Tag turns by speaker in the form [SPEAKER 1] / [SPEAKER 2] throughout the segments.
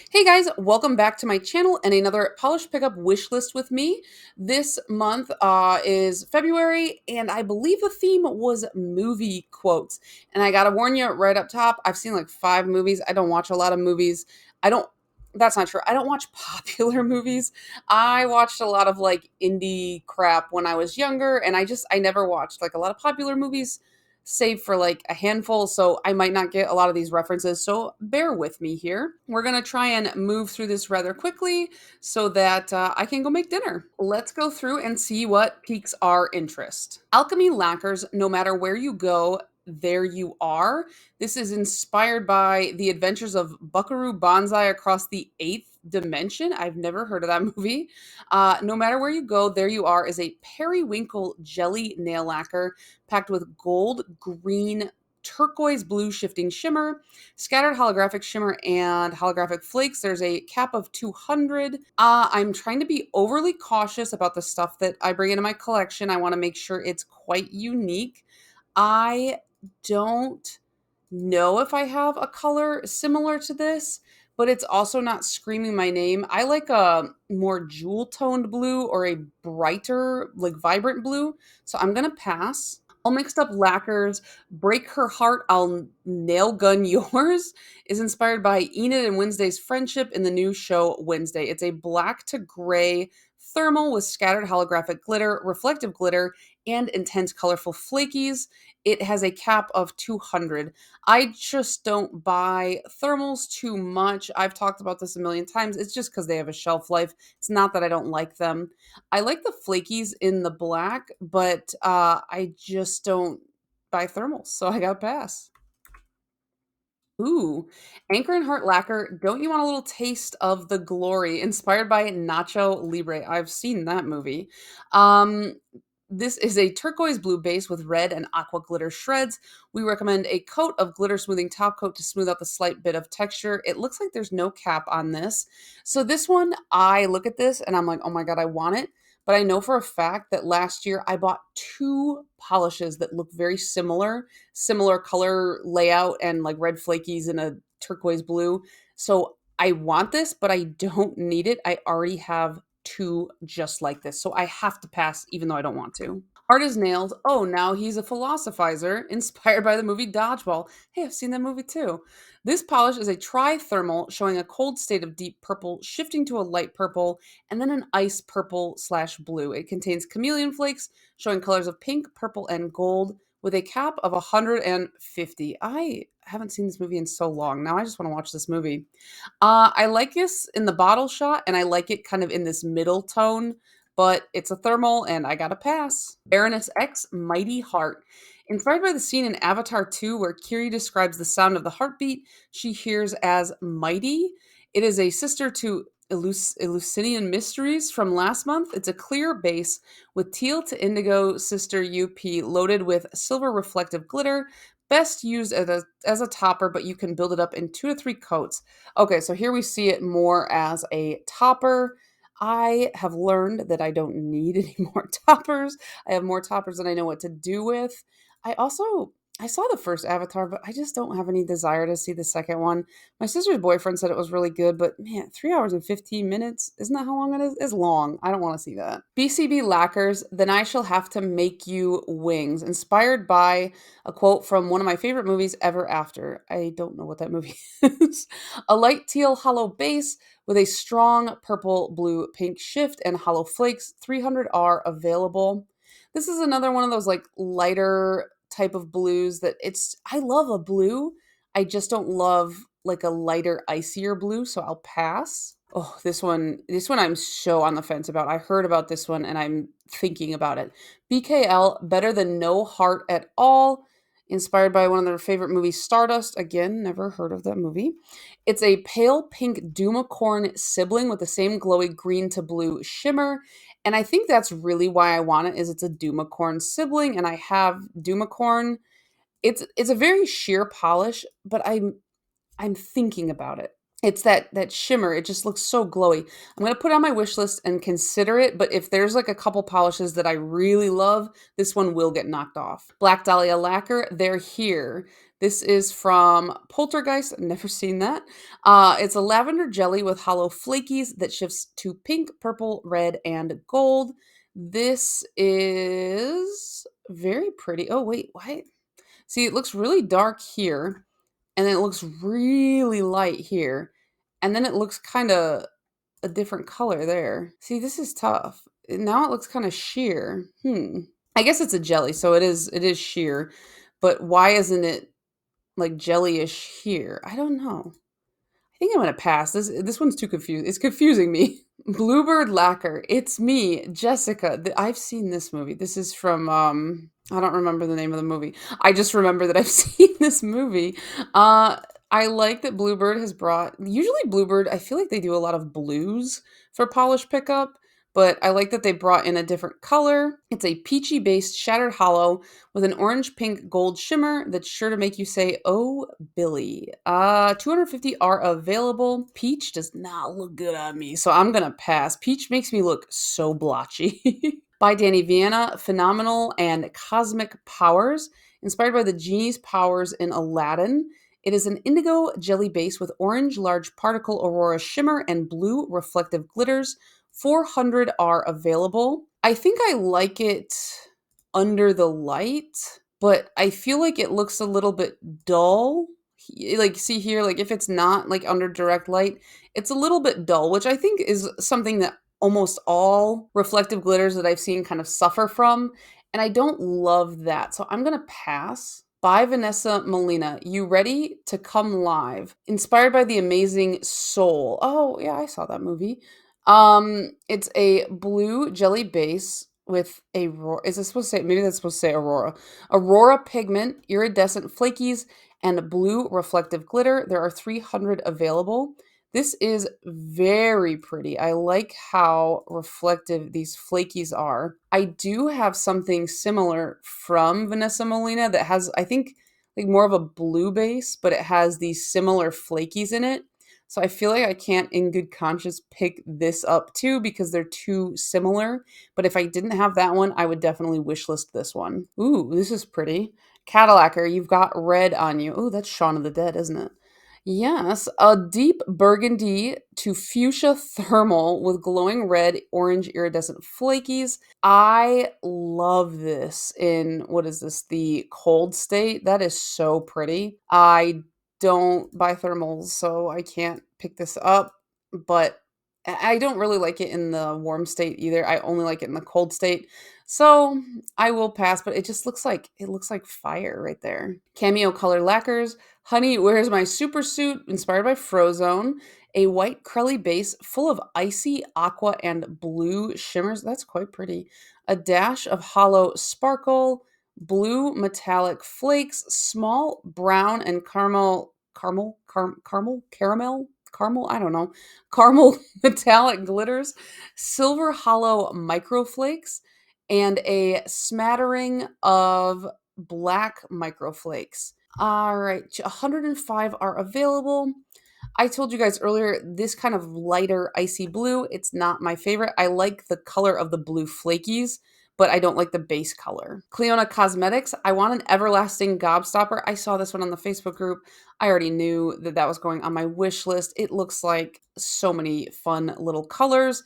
[SPEAKER 1] Hey guys, welcome back to my channel and another polish pickup wish list with me. This month is February, and I believe the theme was movie quotes. And I gotta warn you right up top, I've seen like 5 movies. I don't watch a lot of movies. I don't, that's not true. I don't watch popular movies. I watched a lot of like indie crap when I was younger, and I never watched like a lot of popular movies save for like a handful, so I might not get a lot of these references. So bear with me here. We're gonna try and move through this rather quickly so that I can go make dinner. Let's go through and see what piques our interest. Alchemy lacquers, no matter where you go, there you are. This is inspired by the adventures of Buckaroo Banzai across the eighth dimension. I've never heard of that movie. No matter where you go, there you are is a periwinkle jelly nail lacquer packed with gold, green, turquoise blue shifting shimmer, scattered holographic shimmer, and holographic flakes. There's a cap of 200. I'm trying to be overly cautious about the stuff that I bring into my collection. I want to make sure it's quite unique. I don't know if I have a color similar to this, but it's also not screaming my name. I like a more jewel toned blue or a brighter, like vibrant blue. So I'm going to pass. All mixed up lacquers, break her heart, I'll nail gun yours is inspired by Enid and Wednesday's friendship in the new show Wednesday. It's a black to gray thermal with scattered holographic glitter, reflective glitter, and intense colorful flakies. It has a cap of 200. I just don't buy thermals too much. I've talked about this a million times. It's just because they have a shelf life. It's not that I don't like them. I like the flakies in the black, but I just don't buy thermals, so I got to pass. Ooh, Anchor and Heart Lacquer. Don't you want a little taste of the glory? Inspired by Nacho Libre. I've seen that movie. Um, this is a turquoise blue base with red and aqua glitter shreds. We recommend a coat of glitter smoothing top coat to smooth out the slight bit of texture. It looks like there's no cap on this. So this one, I look at this and I'm like, oh my God, I want it. But I know for a fact that last year I bought 2 polishes that look very similar color layout and like red flakies and a turquoise blue. So I want this, but I don't need it. I already have 2 just like this. So I have to pass even though I don't want to. Hard as nails. Oh, now he's a philosophizer inspired by the movie Dodgeball. Hey, I've seen that movie too. This polish is a tri-thermal showing a cold state of deep purple shifting to a light purple and then an ice purple slash blue. It contains chameleon flakes showing colors of pink, purple, and gold with a cap of 150. I haven't seen this movie in so long. Now I just want to watch this movie. I like this in the bottle shot, and I like it kind of in this middle tone, but it's a thermal, and I got to pass. Baroness X Mighty Heart. Inspired by the scene in Avatar 2 where Kiri describes the sound of the heartbeat she hears as mighty, it is a sister to Eleusinian Mysteries from last month. It's a clear base with teal to indigo sister UP loaded with silver reflective glitter. Best used as a topper, but you can build it up in 2 to 3 coats. Okay, so here we see it more as a topper. I have learned that I don't need any more toppers. I have more toppers than I know what to do with. I also I saw the first Avatar, but I just don't have any desire to see the second one. My sister's boyfriend said it was really good, but man, 3 hours and 15 minutes, isn't that how long it is? It's long. I don't want to see that. BCB lacquers, then I shall have to make you wings, inspired by a quote from one of my favorite movies, Ever After. I don't know what that movie is. A light teal hollow base with a strong purple, blue, pink shift and hollow flakes. 300 are available. This is another one of those like lighter type of blues that I love a blue. I just don't love like a lighter, icier blue, so I'll pass. Oh, this one I'm so on the fence about. I heard about this one and I'm thinking about it. BKL, Better Than No Heart at All, inspired by one of their favorite movies, Stardust. Again, never heard of that movie. It's a pale pink Dumacorn sibling with the same glowy green to blue shimmer. And I think that's really why I want it is it's a Dumacorn sibling and I have Dumacorn. It's a very sheer polish, but I'm thinking about it. It's that shimmer. It just looks so glowy. I'm gonna put it on my wish list and consider it. But if there's like a couple polishes that I really love, this one will get knocked off. Black Dahlia lacquer. They're here. This is from Poltergeist. Never seen that. It's a lavender jelly with hollow flakies that shifts to pink, purple, red, and gold. This is very pretty. Oh, wait, what? See, it looks really dark here, and then it looks really light here, and then it looks kind of a different color there. See, this is tough. Now it looks kind of sheer. I guess it's a jelly, so it is sheer, but why isn't it like jellyish here? I don't know. I think I'm gonna pass. This one's too confused. It's confusing me. Bluebird Lacquer. It's me, Jessica. I've seen this movie. This is from I don't remember the name of the movie. I just remember that I've seen this movie. Uh I like that Bluebird has brought usually Bluebird, I feel like they do a lot of blues for polish pickup, but I like that they brought in a different color. It's a peachy based shattered hollow with an orange pink gold shimmer that's sure to make you say, "Oh, Billy." 250 are available. Peach does not look good on me, so I'm gonna pass. Peach makes me look so blotchy. By Danny Vienna, phenomenal and cosmic powers, inspired by the genie's powers in Aladdin. It is an indigo jelly base with orange large particle aurora shimmer and blue reflective glitters. 400 are available. I think I like it under the light, but I feel like it looks a little bit dull. Like, see here, like if it's not like under direct light, it's a little bit dull, which I think is something that almost all reflective glitters that I've seen kind of suffer from. And I don't love that. So I'm going to pass. By Vanessa Molina. You ready to come live? Inspired by the amazing Soul. Oh, yeah, I saw that movie. It's a blue jelly base with a is this supposed to say maybe that's supposed to say Aurora. Aurora pigment, iridescent flakies, and blue reflective glitter. There are 300 available. This is very pretty. I like how reflective these flakies are. I do have something similar from Vanessa Molina that has, I think, like more of a blue base, but it has these similar flakies in it. So I feel like I can't, in good conscience, pick this up too because they're too similar. But if I didn't have that one, I would definitely wishlist this one. Ooh, this is pretty. Cadillacer, you've got red on you. Ooh, that's Shaun of the Dead, isn't it? Yes, a deep burgundy to fuchsia thermal with glowing red, orange iridescent flakies. I love this in, what is this, the cold state? That is so pretty. I don't buy thermals, so I can't pick this up, but I don't really like it in the warm state either. I only like it in the cold state. So I will pass, but it looks like fire right there. Cameo color lacquers. Honey, where's my super suit? Inspired by Frozone. A white crelly base full of icy aqua and blue shimmers. That's quite pretty. A dash of hollow sparkle, blue metallic flakes, small brown and caramel, I don't know, caramel metallic glitters, silver hollow microflakes, and a smattering of black microflakes. All right, 105 are available. I told you guys earlier, this kind of lighter icy blue, it's not my favorite. I like the color of the blue flakies, but I don't like the base color. Cleona Cosmetics, I want an everlasting gobstopper. I saw this one on the Facebook group. I already knew that that was going on my wish list. It looks like so many fun little colors.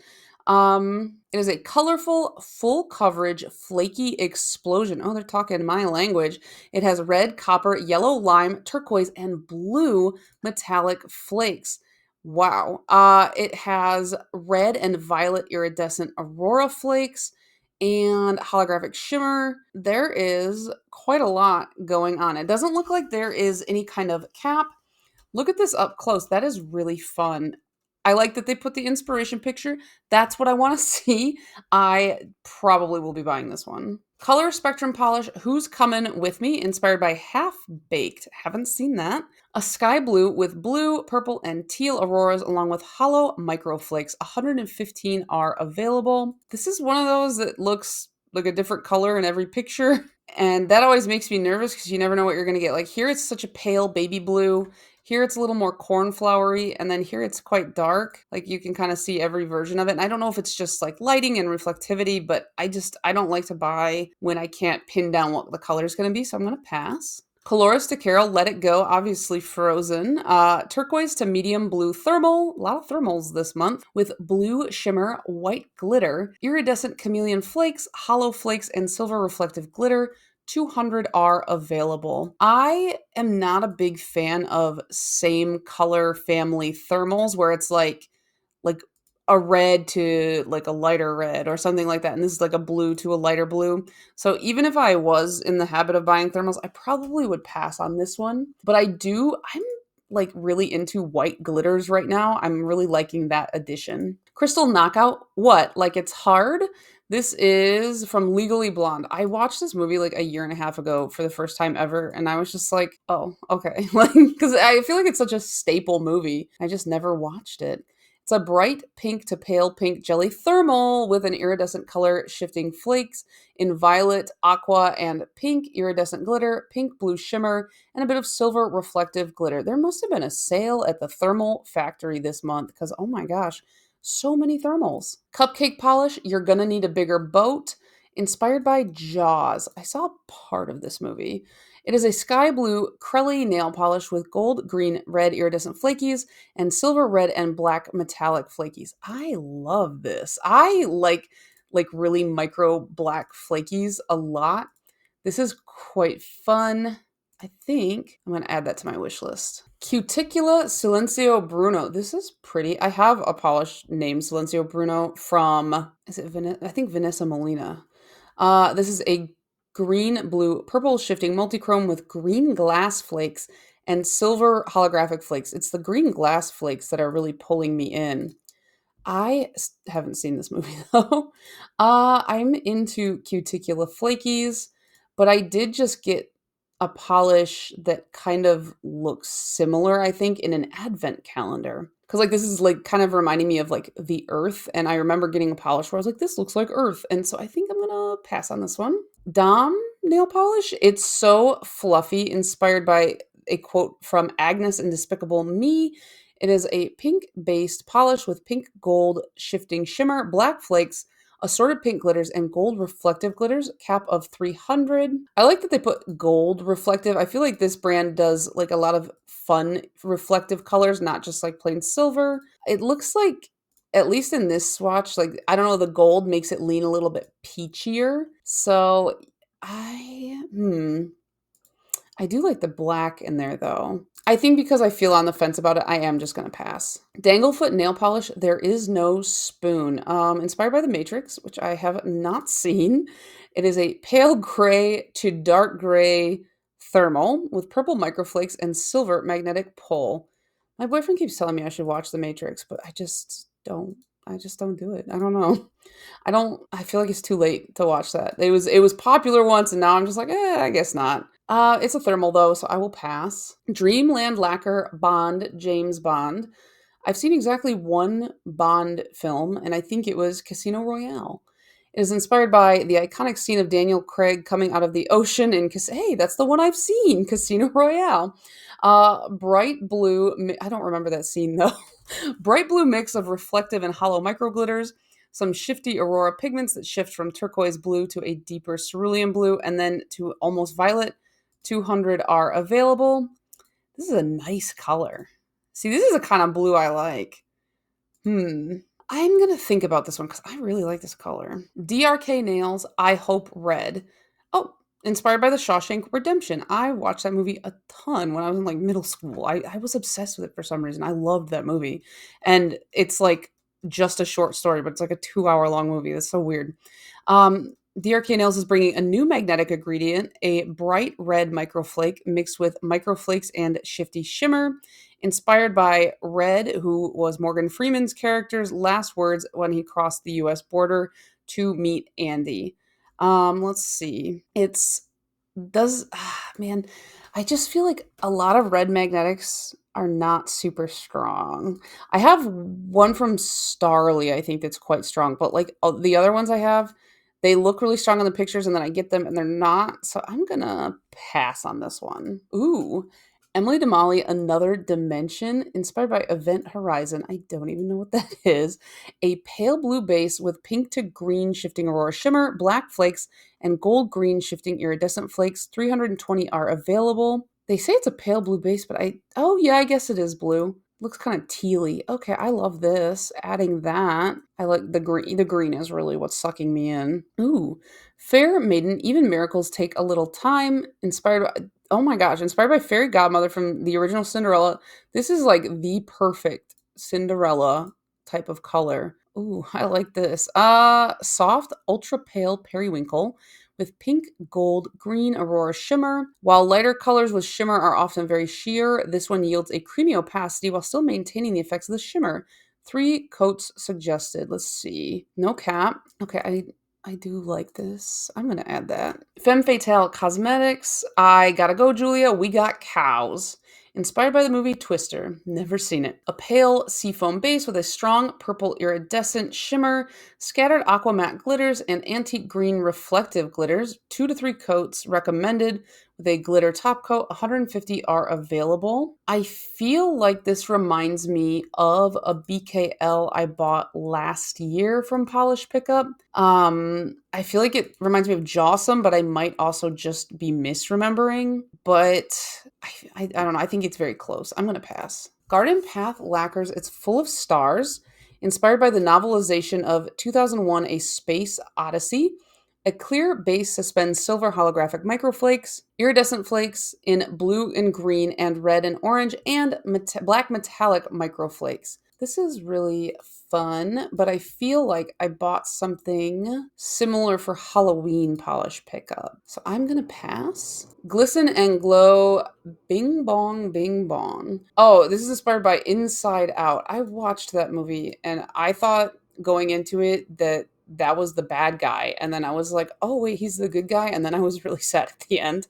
[SPEAKER 1] It is a colorful, full coverage, flaky explosion. Oh, they're talking my language. It has red, copper, yellow, lime, turquoise, and blue metallic flakes. Wow. It has red and violet iridescent aurora flakes and holographic shimmer. There is quite a lot going on. It doesn't look like there is any kind of cap. Look at this up close. That is really fun. I like that they put the inspiration picture. That's what I want to see. I probably will be buying this one. Color Spectrum Polish, Who's Coming With Me? Inspired by Half Baked. Haven't seen that. A sky blue with blue, purple, and teal auroras along with hollow microflakes. 115 are available. This is one of those that looks like a different color in every picture. And that always makes me nervous because you never know what you're going to get. Like here, it's such a pale baby blue. Here it's a little more cornflowery, and then here it's quite dark. Like you can kind of see every version of it. And I don't know if it's just like lighting and reflectivity, but I don't like to buy when I can't pin down what the color is going to be, so I'm going to pass. Colores to Carol, Let It Go, obviously Frozen. Turquoise to medium blue thermal, a lot of thermals this month, with blue shimmer, white glitter, iridescent chameleon flakes, hollow flakes, and silver reflective glitter. 200 are available. I am not a big fan of same color family thermals where it's like a red to like a lighter red or something like that. And this is like a blue to a lighter blue. So even if I was in the habit of buying thermals, I probably would pass on this one. But I'm like really into white glitters right now. I'm really liking that addition. Crystal Knockout, what? Like it's hard? This is from Legally Blonde. I watched this movie like a year and a half ago for the first time ever, and I was just like, oh, okay. Like, because I feel like it's such a staple movie. I just never watched it. It's a bright pink to pale pink jelly thermal with an iridescent color shifting flakes in violet, aqua, and pink iridescent glitter, pink blue shimmer, and a bit of silver reflective glitter. There must have been a sale at the thermal factory this month because, oh my gosh, so many thermals. Cupcake polish, you're gonna need a bigger boat. Inspired by Jaws. I saw part of this movie. It is a sky blue Crelly nail polish with gold, green, red iridescent flakies and silver, red, and black metallic flakies. I love this. I like really micro black flakies a lot. This is quite fun. I think I'm going to add that to my wish list. Cuticula Silencio Bruno. This is pretty. I have a polish named Silencio Bruno from, is it I think Vanessa Molina. This is a green, blue, purple shifting multichrome with green glass flakes and silver holographic flakes. It's the green glass flakes that are really pulling me in. Haven't seen this movie though. I'm into Cuticula Flakies, but I did just get a polish that kind of looks similar, I think, in an advent calendar. Because like this is like kind of reminding me of like the earth, and I remember getting a polish where I was like, this looks like earth, and so I think I'm gonna pass on this one. Dom nail polish. It's so fluffy, inspired by a quote from Agnes in Despicable Me. It is a pink based polish with pink gold shifting shimmer, black flakes, assorted pink glitters, and gold reflective glitters, cap of 300. I like that they put gold reflective. I feel like this brand does like a lot of fun reflective colors, not just like plain silver. It looks like, at least in this swatch, like I don't know, the gold makes it lean a little bit peachier. So I do like the black in there though. I think because I feel on the fence about it, I am just going to pass. Danglefoot nail polish, There Is No Spoon. Inspired by The Matrix, which I have not seen. It is a pale gray to dark gray thermal with purple microflakes and silver magnetic pull. My boyfriend keeps telling me I should watch The Matrix, but I just don't. I just don't do it. I don't know. I feel like it's too late to watch that. It was popular once and now I'm just like, I guess not. It's a thermal though, so I will pass. Dreamland Lacquer Bond James Bond. I've seen exactly one Bond film, and I think it was Casino Royale. It is inspired by the iconic scene of Daniel Craig coming out of the ocean in hey, that's the one I've seen, Casino Royale. Bright blue, I don't remember that scene though. Bright blue mix of reflective and hollow micro glitters, some shifty aurora pigments that shift from turquoise blue to a deeper cerulean blue, and then to almost violet. 200 are available. This is a nice color. See, this is the kind of blue I like. I'm going to think about this one because I really like this color. DRK Nails, I Hope Red. Oh, inspired by The Shawshank Redemption. I watched that movie a ton when I was in like middle school. I was obsessed with it for some reason. I loved that movie. And it's like just a short story, but it's like a 2-hour long movie. That's so weird. DRK Nails is bringing a new magnetic ingredient, a bright red microflake mixed with microflakes and shifty shimmer, inspired by Red, who was Morgan Freeman's character's last words when he crossed the US border to meet Andy. Let's see. Man, I just feel like a lot of red magnetics are not super strong. I have one from Starly, I think that's quite strong, but like the other ones I have, they look really strong in the pictures and then I get them and they're not. So I'm gonna pass on this one. Ooh, Emily Damali, Another Dimension, inspired by Event Horizon. I don't even know what that is. A pale blue base with pink to green shifting aurora shimmer, black flakes, and gold green shifting iridescent flakes. 320 are available. They say it's a pale blue base, but oh yeah, I guess it is blue. Looks kind of tealy. Okay, I love this. Adding that. I like the green. The green is really what's sucking me in. Ooh. Fair Maiden, Even Miracles Take a Little Time, inspired by, oh my gosh, inspired by Fairy Godmother from the original Cinderella. This is like the perfect Cinderella type of color. Ooh, I like this. Soft, ultra pale periwinkle with pink, gold, green aurora shimmer. While lighter colors with shimmer are often very sheer, this one yields a creamy opacity while still maintaining the effects of the shimmer. 3 coats suggested. Let's see. No cap. Okay, I do like this. I'm gonna add that. Femme Fatale Cosmetics. I gotta go, Julia. We got cows. Inspired by the movie Twister. Never seen it. A pale seafoam base with a strong purple iridescent shimmer, scattered aqua matte glitters, and antique green reflective glitters. 2 to 3 coats recommended with a glitter top coat. 150 are available. I feel like this reminds me of a BKL I bought last year from Polish Pickup. I feel like it reminds me of Jawsome, but I might also just be misremembering. But I don't know. I think it's very close. I'm going to pass. Garden Path Lacquers. It's full of stars, inspired by the novelization of 2001 A Space Odyssey. A clear base suspends silver holographic microflakes, iridescent flakes in blue and green and red and orange, and black metallic microflakes. This is really fun, but I feel like I bought something similar for Halloween polish pickup. So I'm gonna pass. Glisten and Glow Bing Bong Bing Bong. Oh, this is inspired by Inside Out. I watched that movie and I thought going into it that that was the bad guy, and then I was like, oh wait, he's the good guy, and then I was really sad at the end.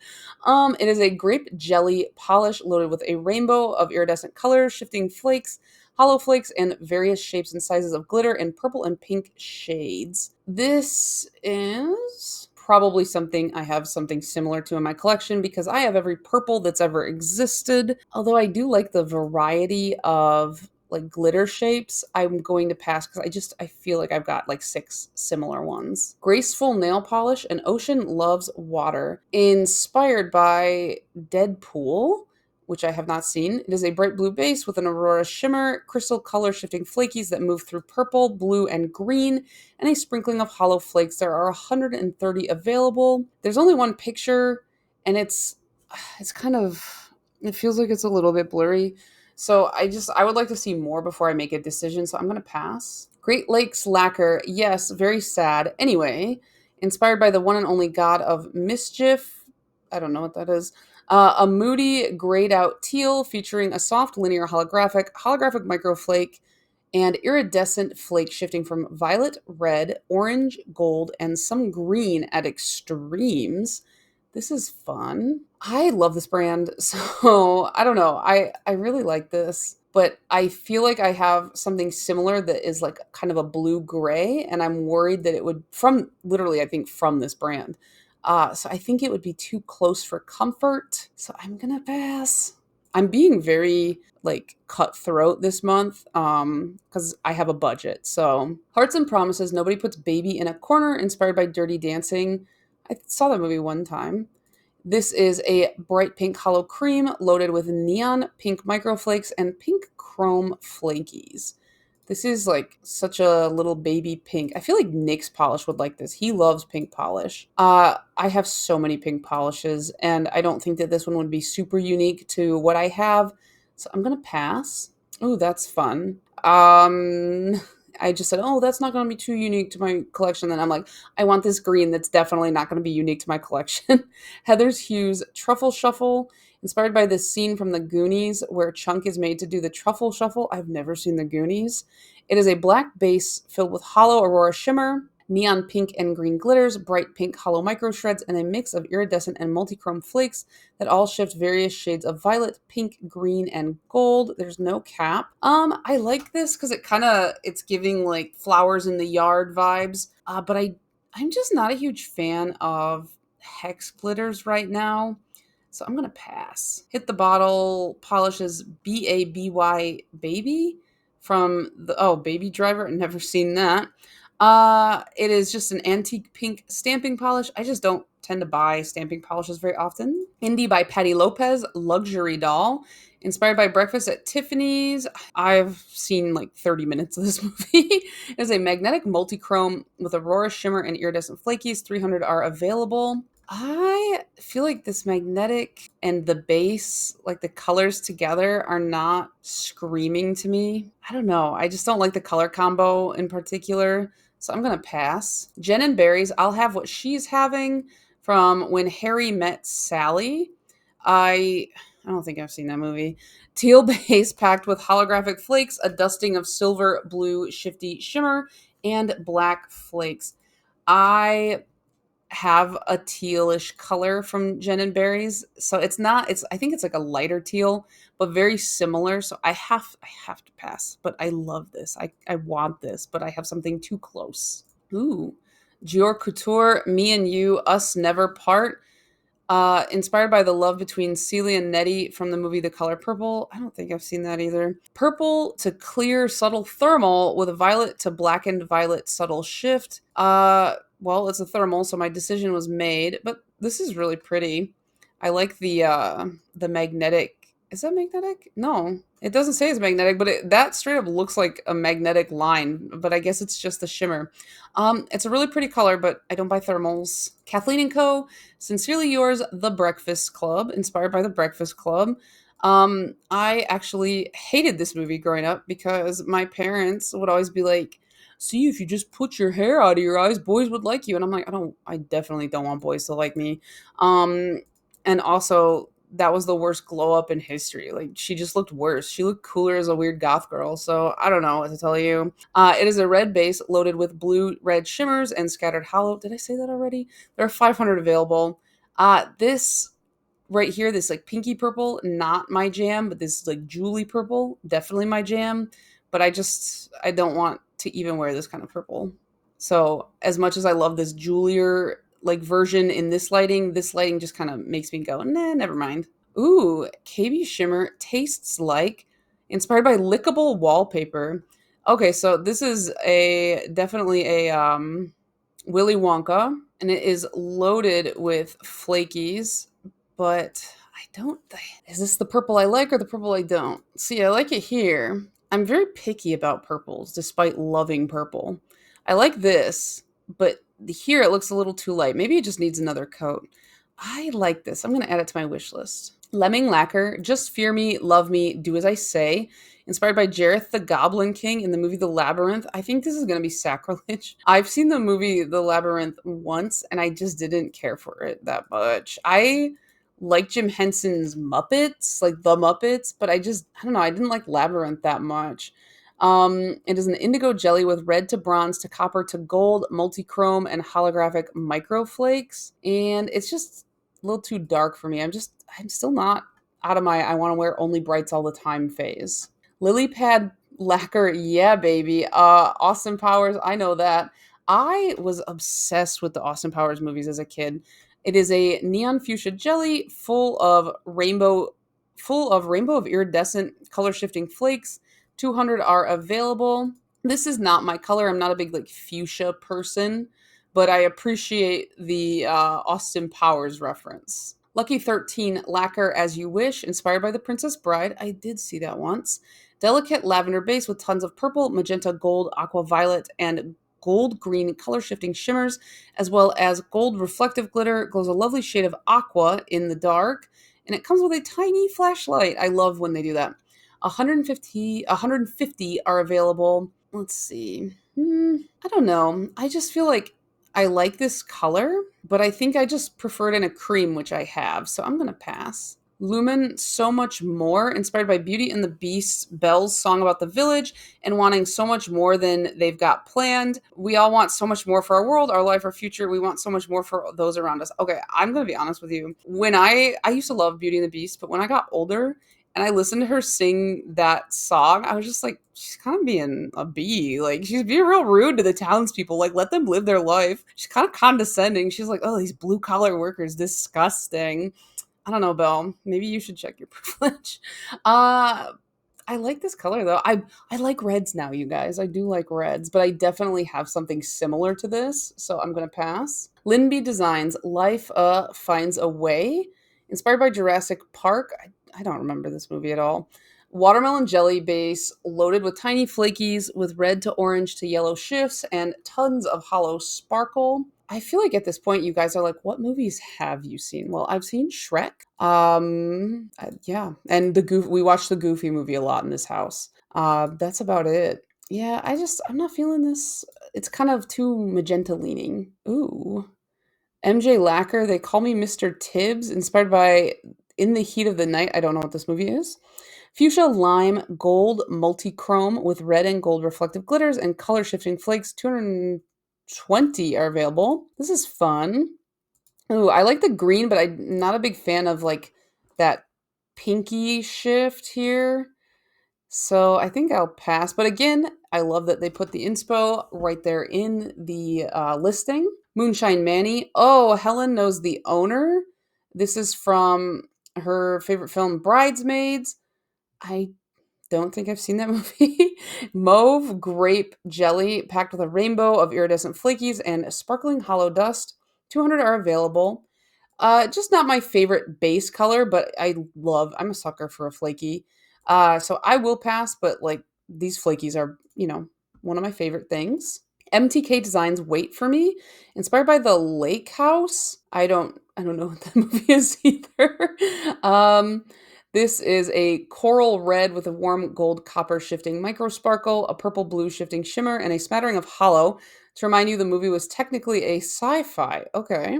[SPEAKER 1] It is a grape jelly polish loaded with a rainbow of iridescent colors, shifting flakes, hollow flakes, and various shapes and sizes of glitter in purple and pink shades. This is probably something I have something similar to in my collection because I have every purple that's ever existed. Although I do like the variety of like glitter shapes, I'm going to pass because I feel like I've got like 6 similar ones. Graceful nail polish, An Ocean Loves Water, inspired by Deadpool, which I have not seen. It is a bright blue base with an aurora shimmer, crystal color shifting flakies that move through purple, blue, and green, and a sprinkling of hollow flakes. There are 130 available. There's only one picture, and it's kind of, it feels like it's a little bit blurry. So I would like to see more before I make a decision, so I'm going to pass. Great Lakes Lacquer. Yes, very sad. Anyway, inspired by the one and only god of mischief. I don't know what that is. A moody grayed out teal featuring a soft linear holographic microflake, and iridescent flake shifting from violet, red, orange, gold, and some green at extremes. This is fun. I love this brand. So I don't know. I really like this, but I feel like I have something similar that is like kind of a blue gray, and I'm worried that it would from literally I think from this brand. So I think it would be too close for comfort. So I'm gonna pass. I'm being very like cutthroat this month because I have a budget. So Hearts and Promises, Nobody Puts Baby in a Corner, inspired by Dirty Dancing. I saw that movie one time. This is a bright pink hollow cream loaded with neon pink microflakes and pink chrome flakies. This is like such a little baby pink. I feel like Nick's polish would like this. He loves pink polish. I have so many pink polishes, and I don't think that this one would be super unique to what I have. So I'm gonna pass. Oh, that's fun. I just said, oh, that's not gonna be too unique to my collection. Then I'm like, I want this green that's definitely not gonna be unique to my collection. Heather's Hues Truffle Shuffle, inspired by this scene from the Goonies where Chunk is made to do the truffle shuffle. I've never seen the Goonies. It is a black base filled with hollow aurora shimmer, neon pink and green glitters, bright pink hollow micro shreds, and a mix of iridescent and multichrome flakes that all shift various shades of violet, pink, green, and gold. There's no cap. I like this because it's giving like flowers in the yard vibes. But I'm just not a huge fan of hex glitters right now. So I'm gonna pass. Hit the Bottle polishes BABY Baby from the Baby Driver. Never seen that. It is just an antique pink stamping polish. I just don't tend to buy stamping polishes very often. Indie by Patty Lopez, luxury doll, inspired by Breakfast at Tiffany's. I've seen like 30 minutes of this movie. It is a magnetic multi-chrome with aurora shimmer and iridescent flakies. 300 are available. I feel like this magnetic and the base, like the colors together, are not screaming to me. I don't know. I just don't like the color combo in particular. So I'm going to pass. Jen and Barry's, I'll have what she's having from When Harry Met Sally. I don't think I've seen that movie. Teal base packed with holographic flakes, a dusting of silver, blue, shifty shimmer, and black flakes. I have a tealish color from Jen and Berries. So it's not it's I think it's like a lighter teal, but very similar. So I have to pass. But I love this. I want this, but I have something too close. Ooh. Dior Couture, Me and You, Us Never Part. Inspired by the love between Celia and Nettie from the movie The Color Purple. I don't think I've seen that either. Purple to clear subtle thermal with a violet to blackened violet subtle shift. Well, it's a thermal, so my decision was made, but this is really pretty. I like the magnetic. Is that magnetic? No, it doesn't say it's magnetic, but that straight up looks like a magnetic line, but I guess it's just the shimmer. It's a really pretty color, but I don't buy thermals. Kathleen and Co. Sincerely Yours, The Breakfast Club, inspired by The Breakfast Club. I actually hated this movie growing up because my parents would always be like, "See, if you just put your hair out of your eyes, boys would like you." And I'm like, I definitely don't want boys to like me. And also, that was the worst glow up in history. Like, she just looked worse. She looked cooler as a weird goth girl. So I don't know what to tell you. It is a red base loaded with blue red shimmers and scattered hollow. Did I say that already? There are 500 available. This right here, this like pinky purple, not my jam, but this like Julie purple, definitely my jam. But I don't want to even wear this kind of purple. So as much as I love this Julier like version in this lighting just kind of makes me go, nah, never mind. Ooh, KB Shimmer tastes like inspired by lickable wallpaper. Okay, so this is a definitely a Willy Wonka, and it is loaded with flakies, but I don't. Is this the purple I like or the purple I don't? See, I like it here. I'm very picky about purples, despite loving purple. I like this, but here it looks a little too light. Maybe it just needs another coat. I like this. I'm going to add it to my wish list. Lemming Lacquer, Just Fear Me, Love Me, Do As I Say, inspired by Jareth the Goblin King in the movie The Labyrinth. I think this is going to be sacrilege. I've seen the movie The Labyrinth once, and I just didn't care for it that much. I like Jim Henson's Muppets, like The Muppets, but I don't know, I didn't like Labyrinth that much. It is an indigo jelly with red to bronze to copper to gold, multi-chrome, and holographic microflakes. And it's just a little too dark for me. I'm still not out of my I want to wear only brights all the time phase. Lily Pad Lacquer, yeah, baby. Austin Powers, I know that. I was obsessed with the Austin Powers movies as a kid. It is a neon fuchsia jelly full of rainbow of iridescent color shifting flakes. 200 are available. This is not my color. I'm not a big like fuchsia person, but I appreciate the Austin Powers reference. Lucky 13 Lacquer As You Wish, inspired by The Princess Bride. I did see that once. Delicate lavender base with tons of purple, magenta, gold, aqua violet, and gold green color shifting shimmers, as well as gold reflective glitter. Glows a lovely shade of aqua in the dark, and it comes with a tiny flashlight. I love when they do that. 150 are available. Let's see. I don't know. I just feel like I like this color, but I think I just prefer it in a cream, which I have. So I'm going to pass. Lumen, So Much More, inspired by Beauty and the Beast, Belle's song about the village, and wanting so much more than they've got planned. We all want so much more for our world, our life, our future. We want so much more for those around us. Okay, I'm going to be honest with you. When I used to love Beauty and the Beast, but when I got older and I listened to her sing that song, I was just like, she's kind of being a bee. Like, she's being real rude to the townspeople. Like, let them live their life. She's kind of condescending. She's like, oh, these blue collar workers, disgusting. I don't know, Belle. Maybe you should check your privilege. Uh, I like this color though. I like reds now, you guys. I do like reds, but I definitely have something similar to this, so I'm gonna pass. Linby Designs Life Finds a Way, inspired by Jurassic Park. I don't remember this movie at all. Watermelon jelly base loaded with tiny flakies with red to orange to yellow shifts and tons of hollow sparkle. I feel like at this point you guys are like, what movies have you seen? Well, I've seen Shrek. Yeah, and the goof. We watched the Goofy movie a lot in this house. That's about it. Yeah, I'm not feeling this. It's kind of too magenta leaning. Ooh, MJ Lacquer. They call me Mr. Tibbs, inspired by In the Heat of the Night. I don't know what this movie is. Fuchsia lime gold multi-chrome with red and gold reflective glitters and color shifting flakes. 220 are available. This is fun. Ooh, I like the green, but I'm not a big fan of like that pinky shift here. So I think I'll pass. But again, I love that they put the inspo right there in the listing. Moonshine Manny. Oh, Helen knows the owner. This is from her favorite film, Bridesmaids. I don't think I've seen that movie. Mauve grape jelly packed with a rainbow of iridescent flakies and sparkling hollow dust. 200 are available. Just not my favorite base color, but I'm a sucker for a flaky. So I will pass, but like these flakies are, one of my favorite things. MTK Designs Wait for Me, inspired by the Lake House. I don't know what that movie is either. um, this is a coral red with a warm gold copper shifting micro sparkle, a purple blue shifting shimmer, and a smattering of hollow. To remind you, the movie was technically a sci-fi. Okay.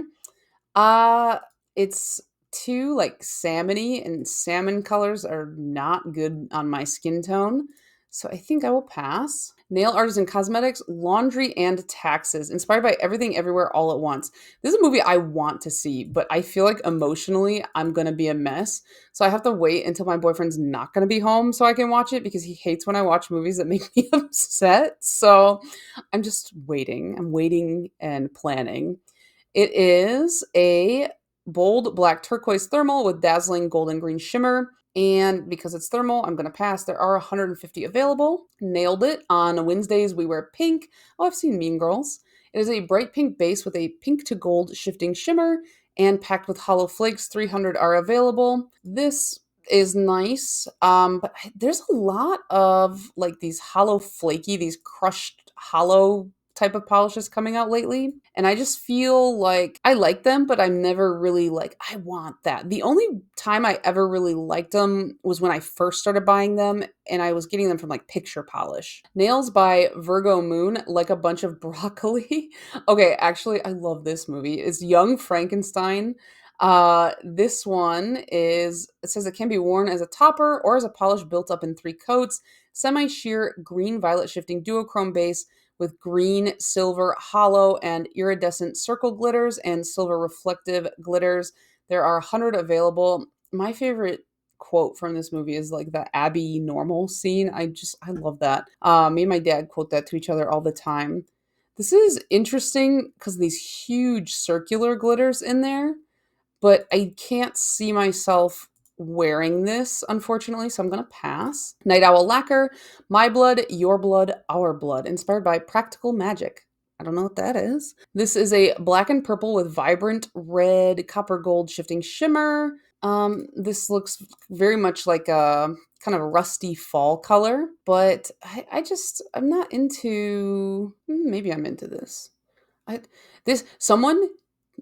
[SPEAKER 1] Uh, it's too like salmony, and salmon colors are not good on my skin tone. So I think I will pass. Nail Artisan Cosmetics, Laundry and Taxes, inspired by Everything Everywhere All at Once. This is a movie I want to see, but I feel like emotionally I'm going to be a mess. So I have to wait until my boyfriend's not going to be home so I can watch it because he hates when I watch movies that make me upset. So I'm just waiting. I'm waiting and planning. It is a bold black turquoise thermal with dazzling golden green shimmer. And because it's thermal, I'm going to pass. There are 150 available. Nailed it. On Wednesdays, we wear pink. Oh, I've seen Mean Girls. It is a bright pink base with a pink to gold shifting shimmer and packed with hollow flakes. 300 are available. This is nice. But there's a lot of like these hollow flaky, these crushed hollow type of polishes coming out lately. And I just feel like I like them, but I'm never really like, I want that. The only time I ever really liked them was when I first started buying them and I was getting them from like Picture Polish. Nails by Virgo Moon, like a bunch of broccoli. Okay, actually, I love this movie. It's Young Frankenstein. This one it says it can be worn as a topper or as a polish built up in 3 coats, semi sheer green violet shifting duochrome base with green, silver, hollow, and iridescent circle glitters and silver reflective glitters. There are 100 available. My favorite quote from this movie is like the Abby normal scene. I love that. Me and my dad quote that to each other all the time. This is interesting because these huge circular glitters in there, but I can't see myself wearing this, unfortunately, so I'm going to pass. Night Owl Lacquer, My Blood, Your Blood, Our Blood, inspired by Practical Magic. I don't know what that is. This is a black and purple with vibrant red, copper gold shifting shimmer. This looks very much like a kind of a rusty fall color, but I'm not into, maybe I'm into this. Someone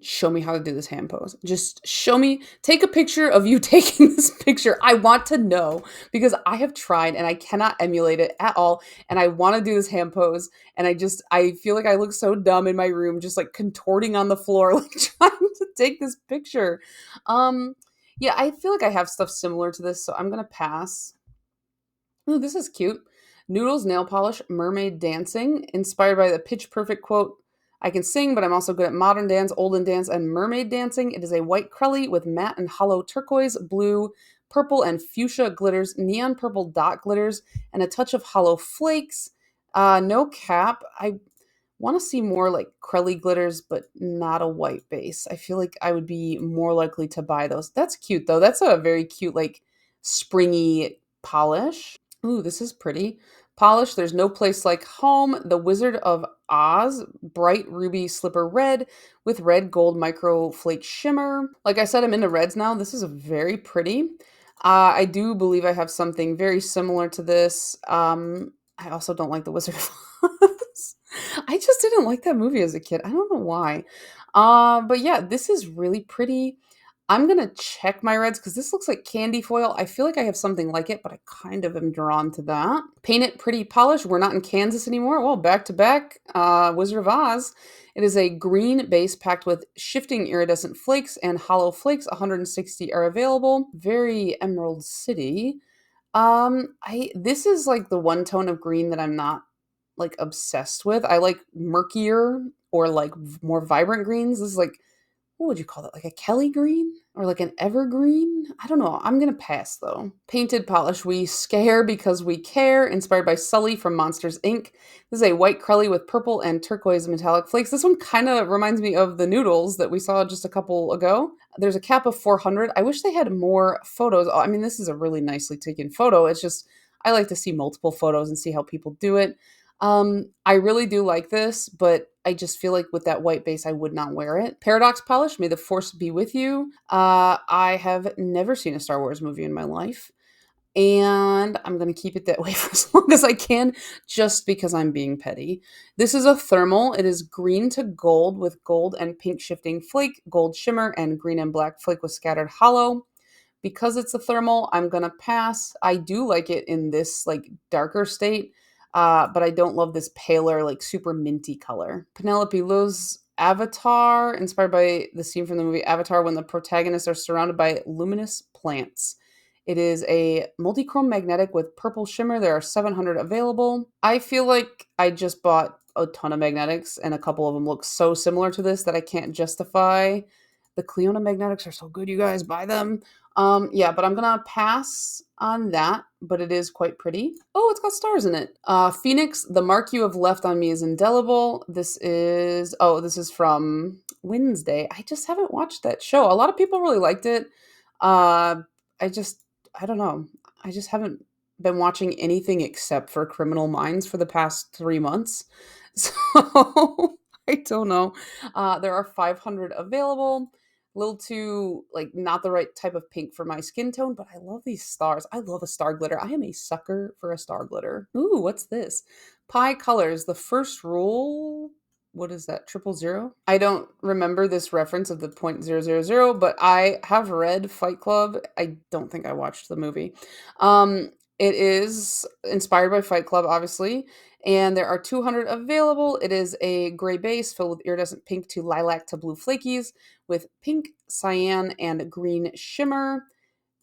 [SPEAKER 1] show me how to do this hand pose. Just show me, take a picture of you taking this picture. I want to know because I have tried and I cannot emulate it at all. And I want to do this hand pose. And I feel like I look so dumb in my room, just like contorting on the floor, like trying to take this picture. Yeah, I feel like I have stuff similar to this. So I'm going to pass. Oh, this is cute. Noodles nail polish, mermaid dancing, inspired by the pitch perfect quote, I can sing, but I'm also good at modern dance, olden dance, and mermaid dancing. It is a white crelly with matte and hollow turquoise, blue, purple, and fuchsia glitters, neon purple dot glitters, and a touch of hollow flakes. No cap. I Want to see more like Crelly glitters, but not a white base. I feel like I would be more likely to buy those. That's cute though. That's a very cute, like springy polish. Ooh, this is pretty. Polish, there's no place like home. The Wizard of Oz, bright ruby slipper red with red gold micro flake shimmer. Like I said, I'm into reds now. This is a very pretty. I do believe I have something very similar to this. I also don't like The Wizard of Oz. I just didn't like that movie as a kid. I don't know why. But yeah, this is really pretty. I'm gonna check my reds because this looks like candy foil. I feel like I have something like it, but I kind of am drawn to that. Paint It Pretty Polish. We're not in Kansas anymore. Well, back to back, Wizard of Oz. It is a green base packed with shifting iridescent flakes and hollow flakes. 160 are available. Very Emerald City. I this is like the one tone of green that I'm not like obsessed with. I like murkier or like more vibrant greens. This is like what would you call it? Like a Kelly green or like an evergreen? I don't know. I'm gonna pass though. Painted polish. We scare because we care. Inspired by Sully from Monsters Inc. This is a white Crelly with purple and turquoise metallic flakes. This one kind of reminds me of the noodles that we saw just a couple ago. There's a cap of 400. I wish they had more photos. I mean, this is a really nicely taken photo. It's just I like to see multiple photos and see how people do it. I really do like this, but I just feel like with that white base, I would not wear it. Paradox polish, may the force be with you. I have never seen a Star Wars movie in my life, and I'm going to keep it that way for as long as I can, just because I'm being petty. This is a thermal. It is green to gold with gold and pink shifting flake, gold shimmer, and green and black flake with scattered hollow. Because it's a thermal, I'm gonna pass. I do like it in this like darker state, but I don't love this paler, like super minty color. Penelope Lo's Avatar, inspired by the scene from the movie Avatar when the protagonists are surrounded by luminous plants. It is a multi-chrome magnetic with purple shimmer. There are 700 available. I feel like I just bought a ton of magnetics, and a couple of them look so similar to this that I can't justify. The Cleona magnetics are so good, you guys. Buy them. Yeah, but I'm gonna pass on that, but it is quite pretty. Oh, it's got stars in it. Phoenix, the mark you have left on me is indelible. This is from Wednesday. I just haven't watched that show. A lot of people really liked it. Uh, I just, I don't know. I just haven't been watching anything except for Criminal Minds for the past 3 months. So I don't know. There are 500 available. A little too like not the right type of pink for my skin tone, but I love these stars. I love a star glitter. I am a sucker for a star glitter. Ooh, what's this? Pie colors. The first rule. What is that? 000? I don't remember this reference of the point 000, but I have read Fight Club. I don't think I watched the movie. It is inspired by Fight Club, obviously, and there are 200 available. It is a gray base filled with iridescent pink to lilac to blue flakies with pink, cyan, and green shimmer.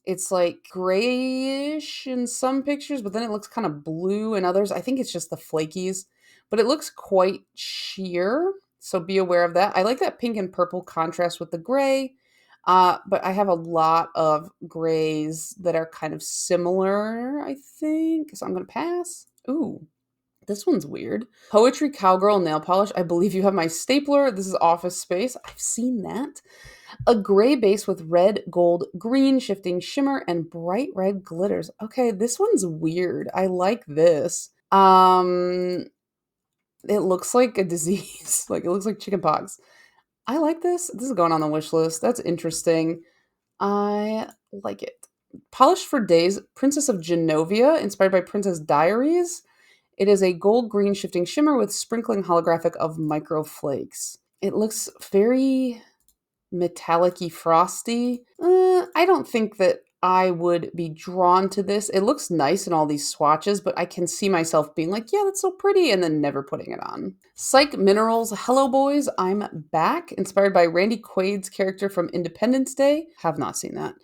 [SPEAKER 1] It's like grayish in some pictures, but then it looks kind of blue in others. I think it's just the flakies, but it looks quite sheer. So be aware of that. I like that pink and purple contrast with the gray. But I have a lot of grays that are kind of similar, I think. So I'm going to pass. Ooh, this one's weird. Poetry Cowgirl Nail Polish. I believe you have my stapler. This is Office Space. I've seen that. A gray base with red, gold, green shifting shimmer and bright red glitters. Okay, this one's weird. I like this. It looks like a disease. Like it looks like chickenpox. I like this. This is going on the wish list. That's interesting. I like it. Polish for Days, Princess of Genovia, inspired by Princess Diaries. It is a gold green shifting shimmer with sprinkling holographic of micro flakes. It looks very metallic-y frosty. I don't think that I would be drawn to this. It looks nice in all these swatches, but I can see myself being like, yeah, that's so pretty, and then never putting it on. Psych Minerals, Hello Boys, I'm Back, inspired by Randy Quaid's character from Independence Day. Have not seen that.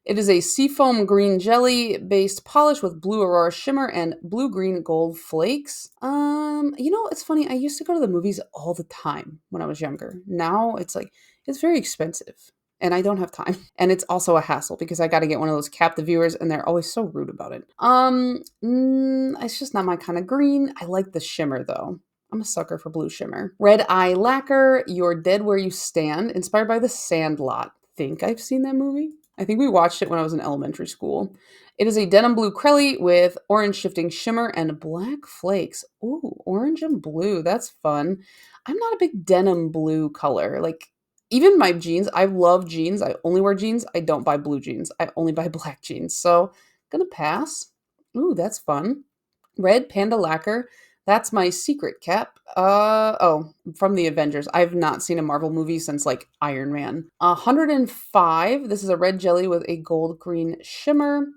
[SPEAKER 1] It is a seafoam green jelly based polish with blue aurora shimmer and blue green gold flakes. It's funny. I used to go to the movies all the time when I was younger. Now it's like it's very expensive and I don't have time. And it's also a hassle because I got to get one of those captive viewers and they're always so rude about it. It's just not my kind of green. I like the shimmer though. I'm a sucker for blue shimmer. Red Eye Lacquer, You're Dead Where You Stand, inspired by The Sandlot. Think I've seen that movie? I think we watched it when I was in elementary school. It is a denim blue crelly with orange shifting shimmer and black flakes. Ooh, orange and blue. That's fun. I'm not a big denim blue color. Like, even my jeans, I love jeans. I only wear jeans. I don't buy blue jeans. I only buy black jeans. So, gonna pass. Ooh, that's fun. Red Panda Lacquer. That's my secret cap. Oh, from the Avengers. I've not seen a Marvel movie since like Iron Man. 105. This is a red jelly with a gold green shimmer.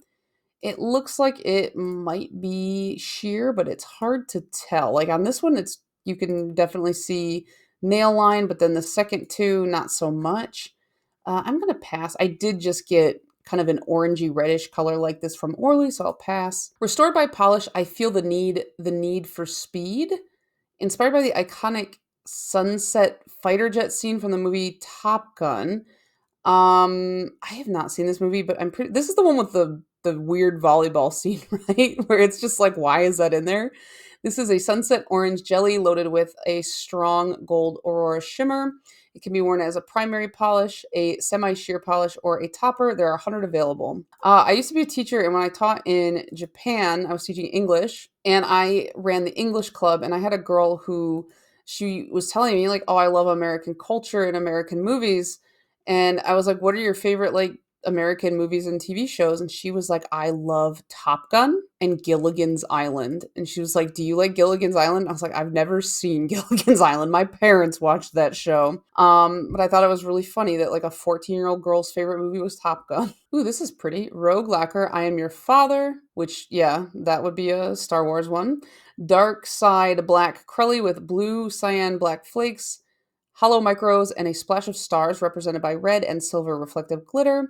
[SPEAKER 1] It looks like it might be sheer, but it's hard to tell. Like on this one, it's you can definitely see nail line, but then the second two, not so much. I'm gonna pass. I did just get kind of an orangey reddish color like this from Orly, so I'll pass. Restored by polish, I feel the need for speed. Inspired by the iconic sunset fighter jet scene from the movie Top Gun. I have not seen this movie, but I'm pretty this is the one with the weird volleyball scene, right? Where it's just like, why is that in there? This is a sunset orange jelly loaded with a strong gold aurora shimmer. It can be worn as a primary polish, a semi-sheer polish, or a topper. There are 100 available. I used to be a teacher, and when I taught in Japan, I was teaching English, and I ran the English club, and I had a girl who she was telling me like, "Oh, I love American culture and American movies." And I was like, "What are your favorite like American movies and TV shows?" And she was like, "I love Top Gun and Gilligan's Island." And she was like, "Do you like Gilligan's Island?" I was like, "I've never seen Gilligan's Island. My parents watched that show." But I thought it was really funny that like a 14-year-old girl's favorite movie was Top Gun. Ooh, this is pretty. Rogue Lacquer, I Am Your Father, which yeah, that would be a Star Wars one. Dark Side Black Crelly with blue cyan black flakes, hollow micros, and a splash of stars represented by red and silver reflective glitter.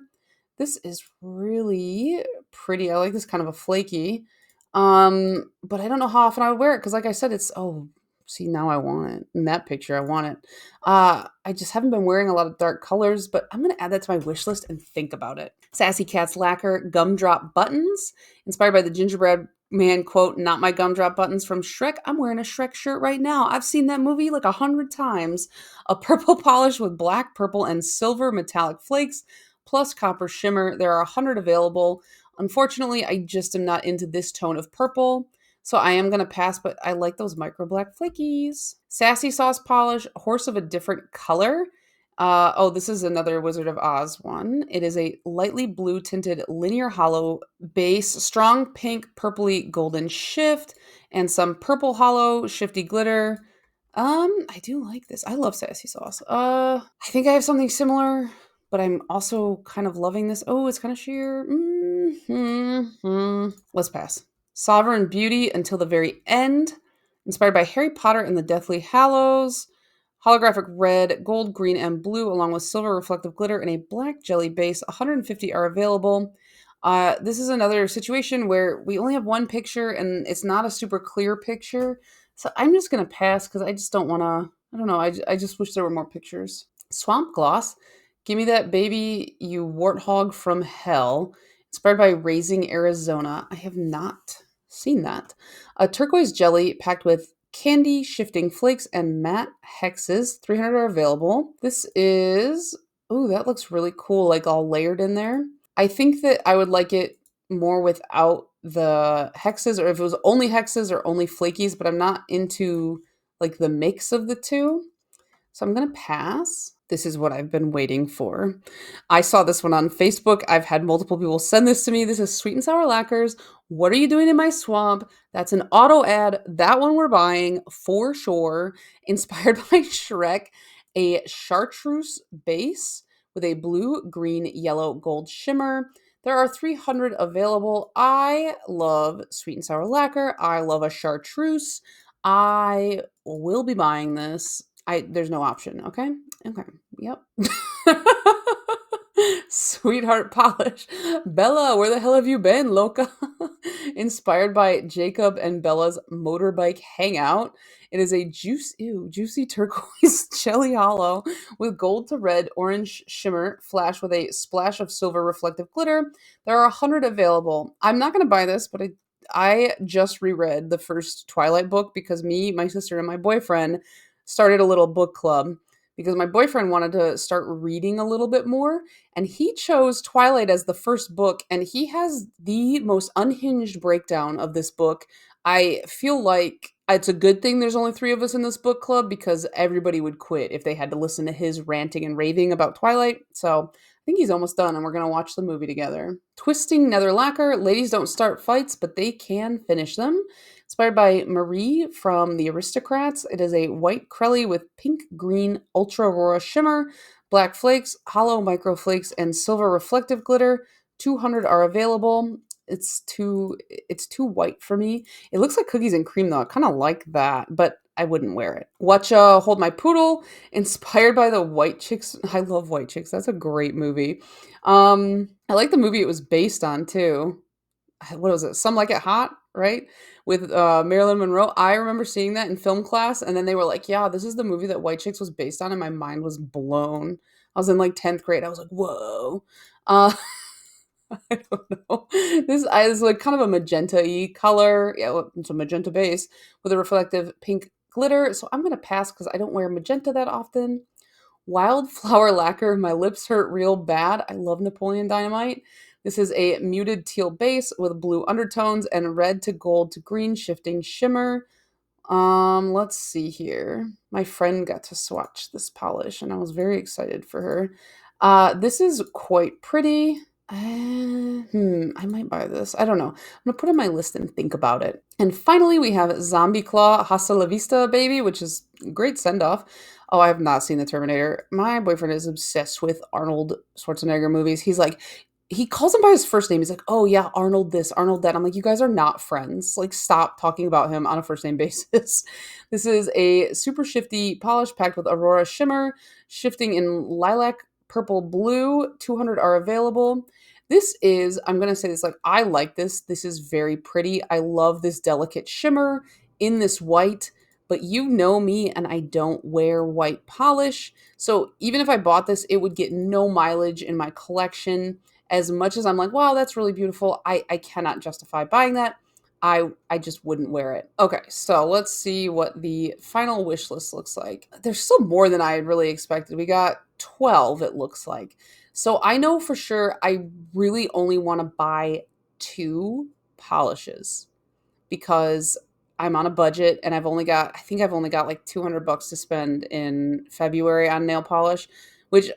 [SPEAKER 1] This is really pretty. I like this kind of a flaky. But I don't know how often I would wear it because like I said, it's oh, see now I want it. In that picture, I want it. I just haven't been wearing a lot of dark colors, but I'm gonna add that to my wish list and think about it. Sassy Cat's Lacquer Gumdrop Buttons, inspired by the gingerbread man quote, "Not my gumdrop buttons" from Shrek. I'm wearing a Shrek shirt right now. I've seen that movie like 100 times. A purple polish with black, purple, and silver metallic flakes, plus copper shimmer. There are 100 available. Unfortunately, I just am not into this tone of purple, so I am going to pass, but I like those micro black flakies. Sassy Sauce Polish, Horse of a Different Color. Oh, this is another Wizard of Oz one. It is a lightly blue tinted linear hollow base, strong pink, purpley golden shift, and some purple hollow shifty glitter. I do like this. I love sassy sauce. I think I have something similar, but I'm also kind of loving this. Oh, it's kind of sheer. Let's pass. Sovereign Beauty Until the Very End, inspired by Harry Potter and the Deathly Hallows. Holographic red, gold, green, and blue, along with silver reflective glitter and a black jelly base. 150 are available. This is another situation where we only have one picture and it's not a super clear picture. So I'm just going to pass because I just don't want to. I don't know. I just wish there were more pictures. Swamp Gloss. Give me that baby, you warthog from hell. Inspired by Raising Arizona. I have not seen that. A turquoise jelly packed with candy, shifting flakes, and matte hexes. 300 are available. This is. Ooh, that looks really cool, like all layered in there. I think that I would like it more without the hexes, or if it was only hexes or only flakies, but I'm not into like the mix of the two. So I'm going to pass. This is what I've been waiting for. I saw this one on Facebook. I've had multiple people send this to me. This is Sweet and Sour Lacquers. What are you doing in my swamp? That's an auto ad. That one we're buying for sure. Inspired by Shrek, a chartreuse base with a blue, green, yellow, gold shimmer. There are 300 available. I love Sweet and Sour Lacquer. I love a chartreuse. I will be buying this. There's no option, okay? Okay. Yep. Sweetheart Polish. Bella, where the hell have you been, loca? Inspired by Jacob and Bella's motorbike hangout. It is a juicy turquoise jelly hollow with gold to red orange shimmer flash with a splash of silver reflective glitter. There are 100 available. I'm not going to buy this, but I just reread the first Twilight book because me, my sister, and my boyfriend started a little book club because my boyfriend wanted to start reading a little bit more, and he chose Twilight as the first book, and he has the most unhinged breakdown of this book. I feel like it's a good thing there's only 3 of us in this book club because everybody would quit if they had to listen to his ranting and raving about Twilight. So I think he's almost done, and we're going to watch the movie together. Twisting Nether Lacquer. Ladies don't start fights, but they can finish them. Inspired by Marie from The Aristocrats. It is a white Crelly with pink green ultra aurora shimmer, black flakes, hollow micro flakes, and silver reflective glitter. 200 are available. It's too white for me. It looks like cookies and cream though. I kind of like that, but I wouldn't wear it. Watcha Hold My Poodle, inspired by the White Chicks. I love White Chicks. That's a great movie. I like the movie it was based on too. What was it? Some Like It Hot, right? With Marilyn Monroe. I remember seeing that in film class, and then they were like, "Yeah, this is the movie that White Chicks was based on," and my mind was blown. I was in like 10th grade. I was like, "Whoa." Uh, I don't know. This is like kind of a magenta-y color. Yeah, well, it's a magenta base with a reflective pink glitter. So I'm gonna pass because I don't wear magenta that often. Wildflower lacquer. My lips hurt real bad. I love Napoleon Dynamite. This is a muted teal base with blue undertones and red to gold to green shifting shimmer. Let's see here. My friend got to swatch this polish and I was very excited for her. This is quite pretty. I might buy this. I don't know. I'm gonna put it on my list and think about it. And finally, we have Zombie Claw Hasta La Vista Baby, which is a great send off. Oh, I have not seen the Terminator. My boyfriend is obsessed with Arnold Schwarzenegger movies. He's like, he calls him by his first name. He's like, "Oh yeah, Arnold this, Arnold that." I'm like, "You guys are not friends. Like, stop talking about him on a first name basis." This is a super shifty polish packed with Aurora shimmer, shifting in lilac, purple, blue. 200 are available. This is, I'm going to say this, like, I like this. This is very pretty. I love this delicate shimmer in this white, but you know me and I don't wear white polish. So even if I bought this, it would get no mileage in my collection. As much as I'm like, wow, that's really beautiful, I cannot justify buying that. I just wouldn't wear it. Okay, so let's see what the final wish list looks like. There's still more than I had really expected. We got 12, it looks like. So I know for sure I really only want to buy 2 polishes because I'm on a budget and I think I've only got like 200 bucks to spend in February on nail polish, which,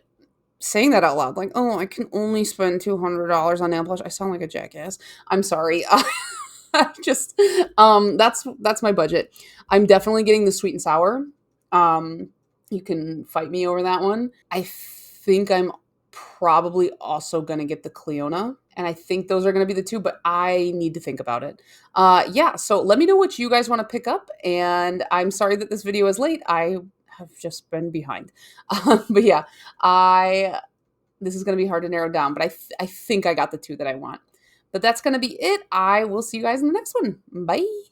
[SPEAKER 1] saying that out loud, like, "Oh, I can only spend $200 on nail polish." I sound like a jackass. I'm sorry. I just that's my budget. I'm definitely getting the sweet and sour. Um you can fight me over that one. I think I'm probably also going to get the Cleona, and I think those are going to be the 2, but I need to think about it. Yeah, so let me know what you guys want to pick up, and I'm sorry that this video is late. I have just been behind. But yeah, I this is going to be hard to narrow down, but I think I got the 2 that I want. But that's going to be it. I will see you guys in the next one. Bye.